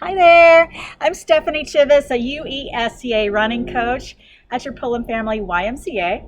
Hi there. I'm Stephanie Chivas, a UESCA running coach at your Pullen Family YMCA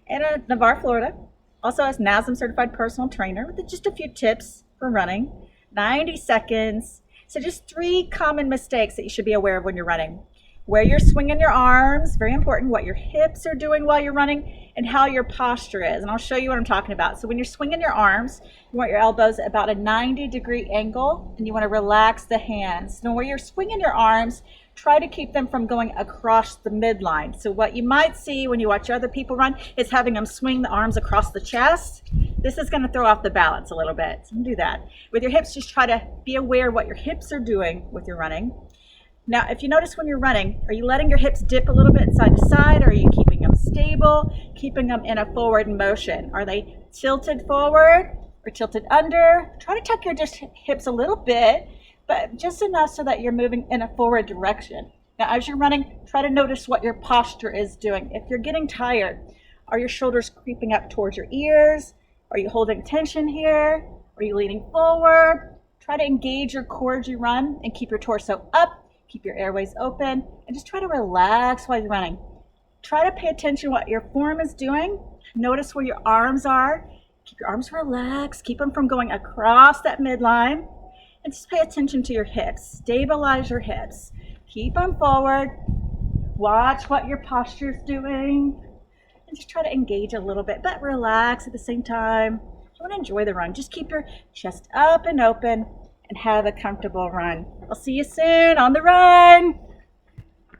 in Navarre, Florida. Also, as NASM certified personal trainer with just a few tips for running. 90 seconds. So, just three common mistakes that you should be aware of when you're running. Where you're swinging your arms, very important, what your hips are doing while you're running, and how your posture is. And I'll show you what I'm talking about. So when you're swinging your arms, you want your elbows at about a 90-degree angle, and you want to relax the hands. Now where you're swinging your arms, try to keep them from going across the midline. So what you might see when you watch other people run is having them swing the arms across the chest. This is going to throw off the balance a little bit. So don't do that. With your hips, just try to be aware of what your hips are doing with your running. Now, if you notice when you're running, are you letting your hips dip a little bit side to side? Or are you keeping them stable, keeping them in a forward motion? Are they tilted forward or tilted under? Try to tuck your hips a little bit, but just enough so that you're moving in a forward direction. Now, as you're running, try to notice what your posture is doing. If you're getting tired, are your shoulders creeping up towards your ears? Are you holding tension here? Are you leaning forward? Try to engage your core as you run and keep your torso up. Keep your airways open and just try to relax while you're running. Try to pay attention to what your form is doing. Notice where your arms are. Keep your arms relaxed. Keep them from going across that midline. And just pay attention to your hips. Stabilize your hips. Keep them forward. Watch what your posture is doing. And just try to engage a little bit, but relax at the same time. You want to enjoy the run. Just keep your chest up and open and have a comfortable run. I'll see you soon on the run.